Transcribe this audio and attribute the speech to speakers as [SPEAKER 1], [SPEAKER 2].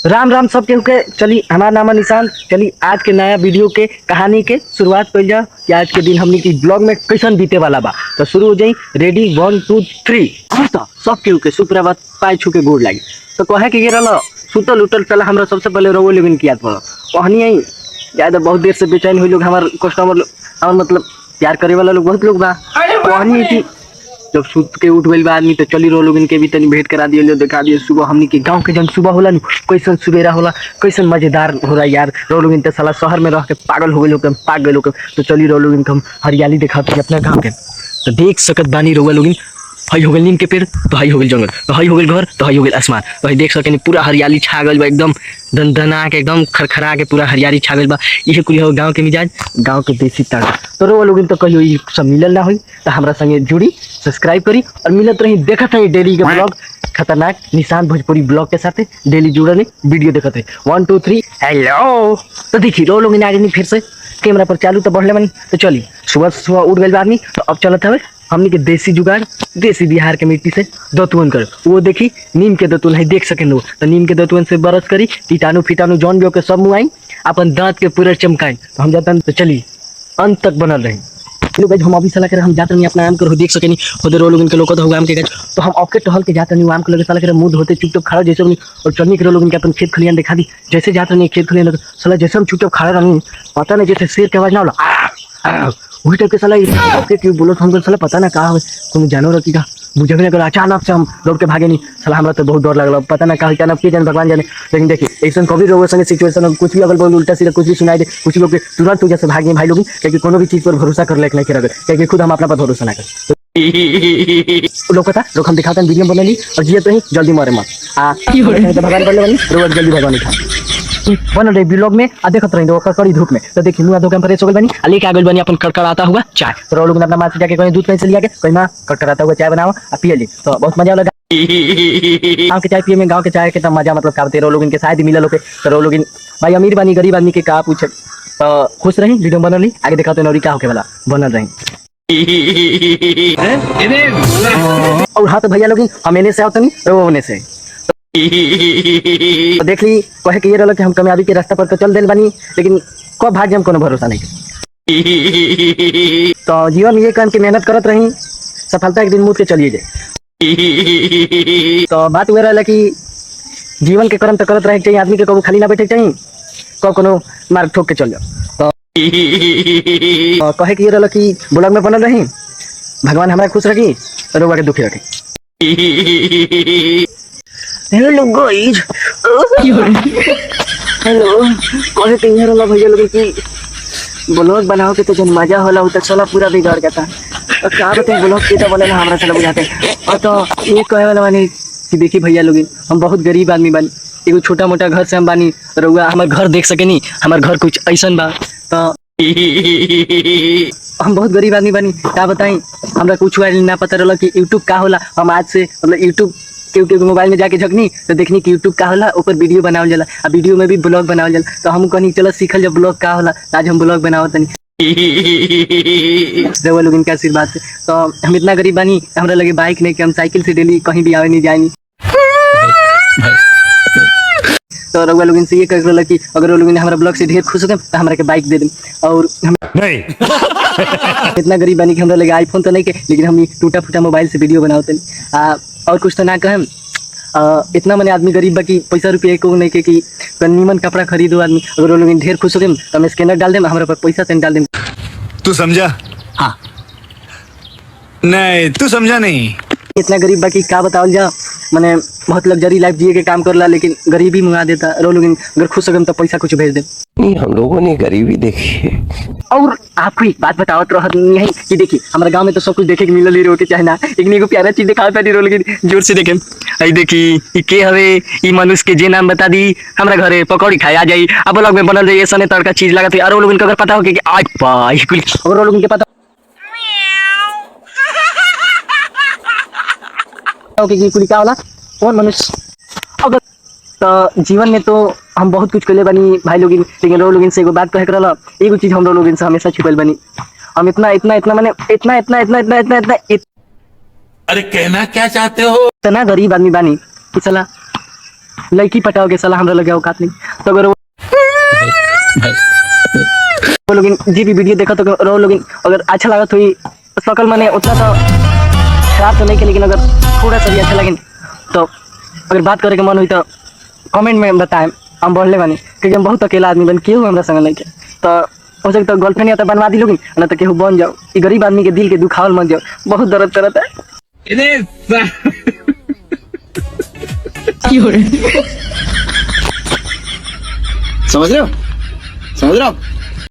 [SPEAKER 1] राम राम सब केहू के। चली हमारा नाम है निशान। चली आज के नया वीडियो के कहानी के शुरुआत कर जाओ कि आज के दिन हमने की ब्लॉग में कैसन बीते वाला बा। तो शुरू हो जाई। रेडी 1 2 3। तो सब केहू के सुप्रभात पाए छू के गोड़ लागी। तो कहे कि ये रहा सुतल उतल चला हमरा सबसे पहले रोवो लेविन किया पड़ो कहनी आई ज्यादा बहुत देर से बेचैन हुई लोग हमारे कस्टमर और मतलब प्यार करे वाला लोग बहुत लोग बा। कहनी कि जब सुत के उठ गइल बा आदमी तो चली रो लोग इनके भी तनी भेंट करा दियो दिखा दियो। सुबह हमनी के गांव के जन सुबह होला नु कैसन सुबेरा होला कैसन मजेदार हो रहा यार। रो लोग इन साला शहर में रह के पागल हो गए लोग पाग गए लोग। तो चली रो लोग इनकम हरियाली दिखाते अपना गांव के। तो देख सकत बानी रोवा लोग हई हो गइल नीम के पेड़ तो हई हो गइल जंगल तो हई हो गइल घर तो हई हो गइल आसमान। तो हई देख सके पूरा हरियाली छा गइल बा एकदम दनदना के एकदम खरखरा के पूरा हरियाली छा गइल बा। इहे कुल हो गांव के मिजाज गांव के देसी ताड़ा। तो रोवा लोग तो कहियो ई सब मिलल ना होई तो हमरा संगे जुड़ी सब्सक्राइब करी और मिलत रही देखत रही डेली के ब्लॉग खतरनाक निशान भोजपुरी ब्लॉग के साथ डेली जुड़ल वीडियो देखत रही 1 2 3 हेलो। तो देखी रो लोग आगे नहीं फिर से कैमरा पर चालू तो बढ़ले बनी। तो चली सुबह सुबह उठ गइल आदमी तो अब चलत हवे हमनी के देसी जुगाड़ देसी बिहार के मिट्टी से दतुअन कर। वो देखी नीम के दतुअन है देख सके लोग। तो नीम के दतुअन से बरस करी कीटाणु फीटाणु जौन भी के सब मुआई अपन दांत के पूरा चमकाई। तो हम जाता तो चली अंत तक बनल रही। हम अभी सलाह कर हम जाते नहीं अपना आम कर देख सके नहीं खुद रो लोग इनके लोग तो आम के गज। तो हम आपके टहल के जाते नहीं आम के लगे सलाह कर मुंह धोते चुपचाप खड़ा जैसे और चलनी के लोग इनके अपन खेत खलियान दिखा दी जैसे जाते नहीं खेत खलियान सलाह जैसे हम चुपचाप खड़ा रही पता नहीं जैसे शेर के आवाज ना होला वही टाइप के सलाह आपके क्यों बोलो हमको सलाह पता ना कहा कोई जानवर की का मुझे भी अगर अचानक से हम दौड़ के भागे नहीं सलाह हमरा तो बहुत डर लगल पता ना कहा अचानक के जाने भगवान जाने। लेकिन देखिए ऐसा कभी रोग संगे सिचुएशन कुछ भी अगर बोल उल्टा सीधा कुछ भी सुनाई दे कुछ लोग तुरंत जैसे भागे भाई लोग क्योंकि कोनो भी चीज पर भरोसा कर लेक नहीं कर क्योंकि खुद हम अपना पर भरोसा ना कर लोग था लोग हम दिखाते हैं वीडियो बना ली और जिये तो ही जल्दी मरे मत भगवान कर ले बनी रोज जल्दी भगवान खा बन रही ब्लॉग में देखत रही कड़ी धूप में। तो देखिए मुँह धोखे फ्रेश हो गई बनी लेके आ गई बनी अपन कड़कड़ाता हुआ चाय। तो लोग अपना माँ से जाके कहीं दूध कहीं से लिया के कहीं माँ कड़कड़ाता हुआ चाय बनाओ और पिए ली तो बहुत मजा लगा। गाँव के चाय पिए में गाँव के चाय के मजा मतलब का तेरह लोग इनके शायद मिला लोग तो लोग भाई अमीर बानी गरीब आदमी के का पूछे। तो खुश रही वीडियो बनल ली आगे देखा तो नौरी क्या होके वाला बनल रही। और हाँ तो भैया लोग हम एने से आओ तनी रोने से तो देख ली कहे कि ये रहा कि हम कामयाबी के रास्ता पर तो चल दिल बनी लेकिन कब भाग्य हम कोनो भरोसा नहीं। तो जीवन में ये काम की मेहनत करत रही सफलता एक दिन मुँह के चलिए जाए। तो बात हुआ रहा कि जीवन के कर्म तो करत रहे चाहिए आदमी के कभी खाली ना बैठे चाहिए कब कोनो मार्ग ठोक के चल जाओ। तो कहे कि ये रहा कि ब्लॉग में बनल रही भगवान हमारा खुश रखी रोगा के दुखी रखी। हेलो गाइस हेलो कहे कि ये रहा भैया लोग कि ब्लॉग बनाओ के तो जन मजा होला उ तक साला पूरा बिगड़ गया था। और क्या बताएं ब्लॉग के तो बोले ना हमरा साला बुझाते। और तो ये कहे वाला बानी कि देखी भैया लोग हम बहुत गरीब आदमी बानी एगो छोटा मोटा घर से हम बानी रउआ हमार घर देख सके नहीं हमार घर कुछ ऐसन बा। तो हम बहुत गरीब आदमी बानी क्या बताई हमरा कुछ ना पता रहा कि यूट्यूब का होला। हम आज से मतलब यूट्यूब क्योंकि मोबाइल में जाके झकनी तो देखनी कि यूट्यूब का होला ऊपर वीडियो बनावल जाला और वीडियो में भी ब्लॉग बनावल जाला। तो हम कहनी चलो सीखल जब ब्लॉग का होला आज हम ब्लॉग बनाओ तनी लोग इनका आशीर्वाद से। तो हम इतना गरीब बानी हमरा लगे बाइक नहीं कि हम साइकिल से डेली कहीं भी आवे नहीं जाए। तो रउआ लोग इनसे ये कह रहा कि अगर लोग हमारा ब्लॉग से ढेर खुश हो गए तो हमारा के बाइक दे दें। और हम नहीं इतना गरीब बनी कि हमरा लगे आईफोन तो नहीं के लेकिन हम टूटा फूटा मोबाइल से वीडियो बनाते और कुछ तो ना कहें। इतना मैंने आदमी गरीब बा कि पैसा रुपये को नहीं के कि नीमन कपड़ा खरीदो आदमी अगर लोग ढेर खुश हो गए तो हम स्कैनर डाल दें हमारे पास पैसा से डाल दें।
[SPEAKER 2] तू समझा?
[SPEAKER 1] हाँ
[SPEAKER 2] नहीं तू समझा नहीं।
[SPEAKER 1] इतना गरीब बाकी क्या बताओ जा मैंने बहुत लग्जरी लाइफ जिए के काम कर ला लेकिन गरीबी मंगा देता रो लोग अगर खुश हो गए तो पैसा कुछ भेज दे।
[SPEAKER 3] हम लोगों ने गरीबी देखी है।
[SPEAKER 1] और आपको एक बात बताओ तो नहीं कि देखिए हमारे गांव में तो सब कुछ देखे के मिलल ही रोटी चाहे ना लेकिन एगो प्यारा चीज दिखाओ तारी रो लेकिन जोर से देखे आई देखी ई के हवे ई मनुष्य के जे नाम बता दी हमरा घरे पकौड़ी खाए आ जाई अब लोग में बनल रही ऐसा तड़का चीज लगा और लोग अगर पता हो कि आज पाई कुल और लोग के पता कि कुल क्या होला कौन मनुष्य अगर तो जीवन में तो हम बहुत कुछ कले बनी भाई लोग लेकिन रो लोग से एगो बात कहे करला एगो चीज हम लोग से हमेशा छुपल बनी हम इतना इतना इतना मैंने इतना इतना इतना इतना इतना इतना
[SPEAKER 4] अरे कहना क्या चाहते हो
[SPEAKER 1] इतना गरीब आदमी बानी कि चला लड़की पटाओगे साला हमरा लगे औकात नहीं। तो अगर वो लोग जी भी वीडियो देखा तो रो लोग अगर अच्छा लगा तो ही सकल मैंने उतना तो खराब तो नहीं किया, लेकिन अगर थोड़ा सा भी अच्छा लगे तो अगर बात करे के मन हुई तो कमेंट में बताएं। हम बढ़ले बानी क्योंकि हम बहुत अकेला आदमी बन केहू हमरा संग नहीं के, तो हो सकता तो गर्लफ्रेंड या तो बनवा दी लोगी ना, तो केहू बन जाओ। ये गरीब आदमी के दिल के दुखावल मत जाओ, बहुत दर्द करता है।
[SPEAKER 4] समझ रहे हो? समझ रहे हो?